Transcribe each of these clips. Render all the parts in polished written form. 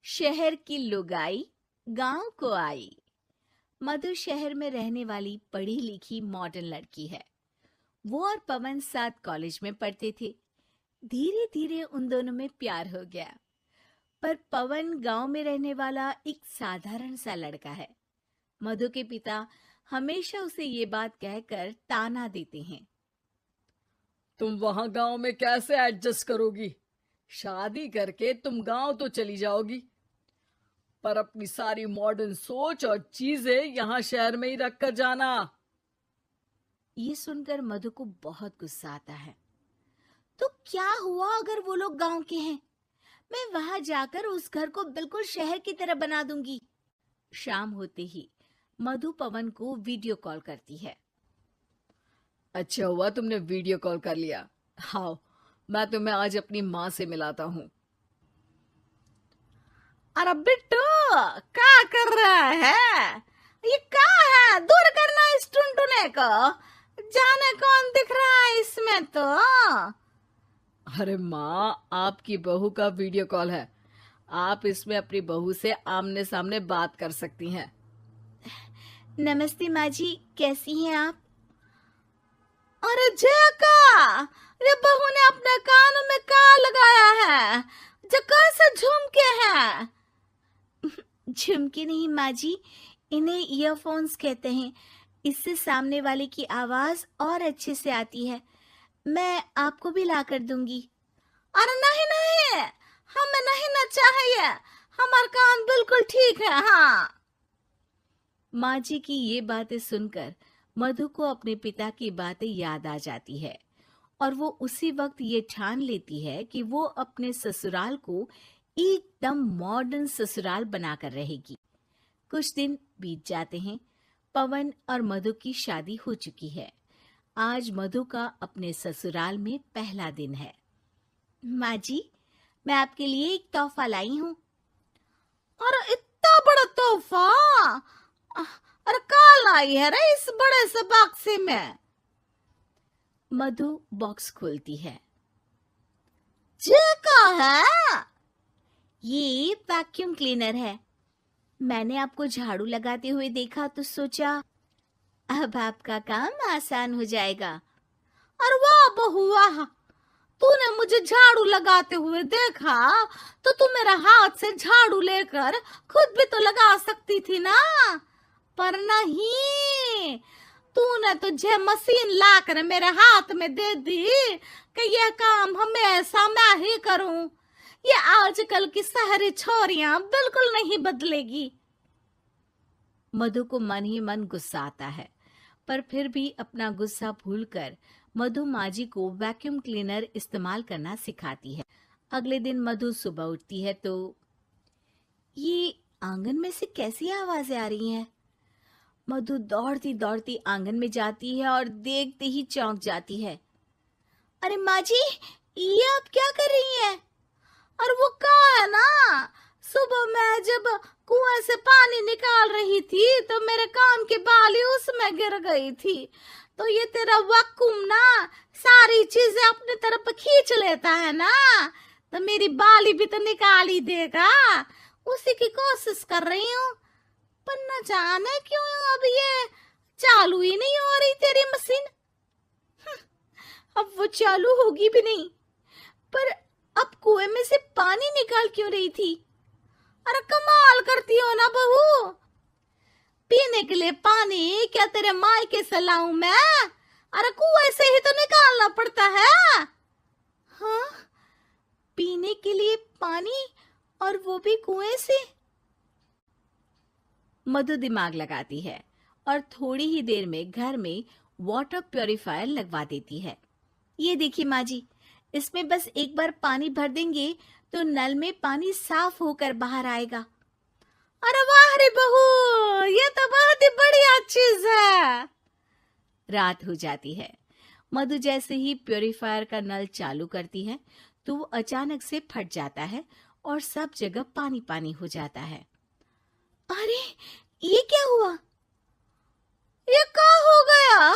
शहर की लुगाई गांव को आई। मधु शहर में रहने वाली पढ़ी लिखी मॉडर्न लड़की है। वो और पवन साथ कॉलेज में पढ़ते थे। धीरे धीरे उन दोनों में प्यार हो गया। पर पवन गांव में रहने वाला एक साधारण सा लड़का है। मधु के पिता हमेशा उसे ये बात कहकर ताना देते हैं। तुम वहां गांव में कैसे एडजस्ट करोगी? शादी करके तुम गांव तो चली जाओगी, पर अपनी सारी मॉडर्न सोच और चीजें यहाँ शहर में ही रख कर जाना। ये सुनकर मधु को बहुत गुस्सा आता है। तो क्या हुआ अगर वो लोग गांव के हैं? मैं वहां जाकर उस घर को बिल्कुल शहर की तरह बना दूंगी। शाम होते ही मधु पवन को वीडियो कॉल करती है। अच्छा हुआ तुमने वीडियो कॉल कर लिया। हाँ, मैं तुम्हें आज अपनी माँ से मिलाता हूँ। अरे बिट्टू, क्या कर रहा है? ये क्या है? दूर करना इस टुनटुने को। जाने कौन दिख रहा है इसमें तो। अरे माँ, आपकी बहू का वीडियो कॉल है। आप इसमें अपनी बहू से आमने सामने बात कर सकती हैं। नमस्ते माँ जी, कैसी हैं आप? अरे जका, ये बहू ने अपने कानों में क्या लगाया है? जका से झुमके हैं। झुमके नहीं माँ जी, इन्हें ईयरफोन्स कहते हैं। इससे सामने वाले की आवाज और अच्छे से आती है। मैं आपको भी ला कर दूंगी। अरे नहीं नहीं, हमें नहीं ना चाहिए। हमारे कान बिल्कुल ठीक है। हाँ। माँ जी की ये बातें सुनकर मधु को अपने पिता की बातें याद आ जाती है और वो उसी वक्त ये ठान लेती है कि वो अपने ससुराल को एकदम मॉडर्न ससुराल बनाकर रहेगी। कुछ दिन बीत जाते हैं। पवन और मधु की शादी हो चुकी है। आज मधु का अपने ससुराल में पहला दिन है। माँ जी, मैं आपके लिए एक तोहफा लाई हूँ। अरे इतना बड़ा तोहफा! अरे क्या लाई है रे इस बड़े से बक्से में? मधु बॉक्स खोलती है। ये क्या है? ये वैक्यूम क्लीनर है। मैंने आपको झाड़ू लगाते हुए देखा तो सोचा अब आपका काम आसान हो जाएगा। अरे वाह बहू वाह, तूने मुझे झाड़ू लगाते हुए देखा तो तू मेरा हाथ से झाड़ू लेकर खुद भी तो लगा सकती थी ना। पर नहीं, तूने तुझे मशीन लाकर मेरे हाथ में दे दी कि यह काम हमेशा मैं ही करूं। ये आजकल की शहरी छोरियां बिल्कुल नहीं बदलेगी। मधु को मन ही मन गुस्सा आता है, पर फिर भी अपना गुस्सा भूलकर मधु माँ जी को वैक्यूम क्लीनर इस्तेमाल करना सिखाती है। अगले दिन मधु सुबह उठती है तो ये आंगन में से कैसी आवाजें आ रही हैं? मधु दौड़ती दौड़ती आंगन में जाती है और देखते ही चौंक जाती है। अरे माँ जी, ये आप क्या कर रही हैं? और वो कहा है ना, सुबह मैं जब कुएं से पानी निकाल रही थी तो मेरे कान की बाली उसमें गिर गई थी। तो ये तेरा वैक्यूम ना सारी चीजें अपनी तरफ खींच लेता है ना, तो मेरी बाली भी तो निकाल ही देगा। उसी की कोशिश कर रही हूँ, पर न जाने क्यों अब ये चालू ही नहीं हो रही तेरी मशीन। अब वो चालू होगी भी नहीं। पर अब कुएं में से पानी निकाल क्यों रही थी? अरे कमाल करती हो ना बहू। पीने के लिए पानी क्या तेरे मायके से लाऊं मैं? अरे कुएं से ही तो निकालना पड़ता है। हाँ, पीने के लिए पानी, और वो भी कुएं से। मधु दिमाग लगाती है और थोड़ी ही देर में घर में वाटर प्यूरिफायर लगवा देती है। ये देखिए माँ जी, इसमें बस एक बार पानी भर देंगे तो नल में पानी साफ होकर बाहर आएगा। अरे वाह रे बहू, ये तो बहुत ही बढ़िया चीज है। रात हो जाती है। मधु जैसे ही प्यूरिफायर का नल चालू करती है तो वो अचानक से फट जाता है और सब जगह पानी पानी हो जाता है। अरे ये क्या हुआ? ये क्या हो गया?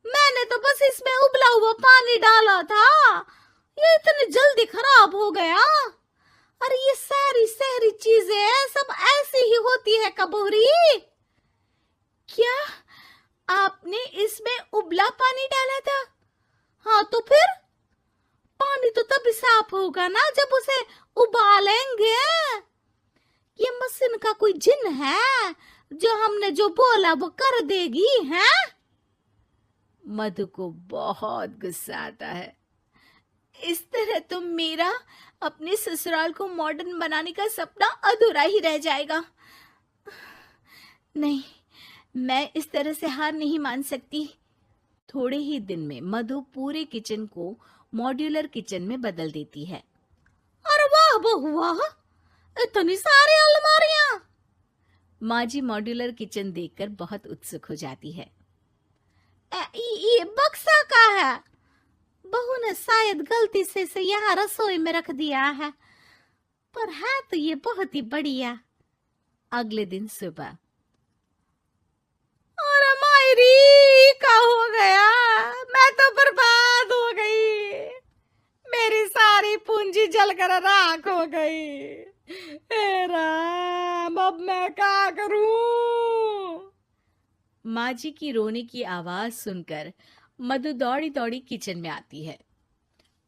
मैंने तो बस इसमें उबला हुआ पानी डाला था, ये इतनी जल्दी खराब हो गया। अरे ये सारी शहरी चीजें बहुरी, क्या आपने इसमें उबला पानी डाला था? हाँ तो फिर पानी तो तभी साफ होगा ना जब उसे उबालेंगे। ये मशीन का कोई जिन है जो हमने जो बोला वो कर देगी है? मधु को बहुत गुस्सा आता है। इस तरह तो मेरा अपने ससुराल को मॉडर्न बनाने का सपना अधूरा ही रह जाएगा। नहीं, मैं इस तरह से हार नहीं मान सकती। थोड़े ही दिन में मधु पूरे किचन को मॉड्यूलर किचन में बदल देती है। अरे वाह बहू वाह, इतनी सारी अलमारियां! माँ जी मॉड्यूलर किचन देखकर बहुत उत्सुक हो जाती है। ये बक्सा का है? बहू ने शायद गलती से इसे यहाँ रसोई में रख दिया है, पर है तो ये बहुत ही बढ़िया। अगले दिन सुबह, अरे मायरी क्या हो गया? मैं तो बर्बाद हो गई, मेरी सारी पूंजी जलकर राख हो गई। हे राम, अब मैं क्या करूं? माँ जी की रोने की आवाज सुनकर मधु दौड़ी दौड़ी किचन में आती है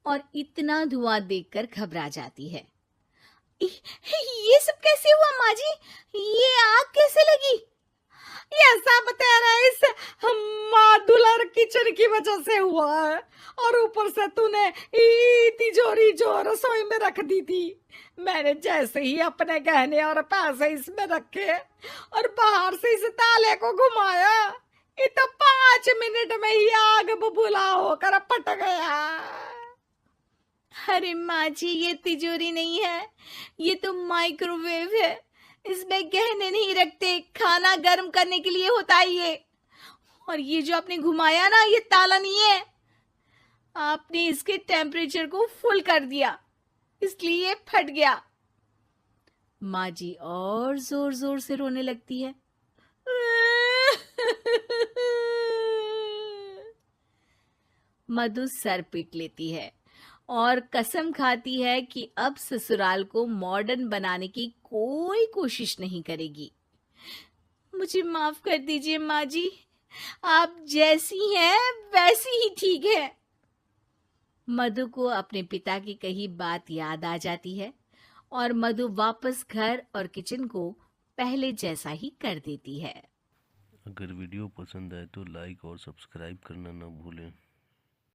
और इतना धुआं देखकर घबरा जाती है। ये सब कैसे हुआ माँ जी? ये आग कैसे लगी? ये सब तेरा इस मॉड्यूलर किचन की वजह से हुआ है, और ऊपर से तूने तिजोरी जो रसोई में रख दी थी, मैंने जैसे ही अपने गहने और पैसे इसमें रखे और बाहर से इस ताले को घुमाया, ये तो 5 मिनट में ही आग बबूला होकर फट गया। अरे माँ जी, ये तिजोरी नहीं है, ये तो माइक्रोवेव है। इसमें गहने नहीं रखते, खाना गर्म करने के लिए होता है ये। और ये जो आपने घुमाया ना, ये ताला नहीं है, आपने इसके टेम्परेचर को फुल कर दिया, इसलिए ये फट गया। माँ जी और जोर जोर से रोने लगती है। मधु सर पीट लेती है और कसम खाती है कि अब ससुराल को मॉडर्न बनाने की कोई कोशिश नहीं करेगी। मुझे माफ कर दीजिए माँ जी, आप जैसी हैं वैसी ही ठीक है। मधु को अपने पिता की कही बात याद आ जाती है और मधु वापस घर और किचन को पहले जैसा ही कर देती है। अगर वीडियो पसंद आए तो लाइक और सब्सक्राइब करना ना भूलें।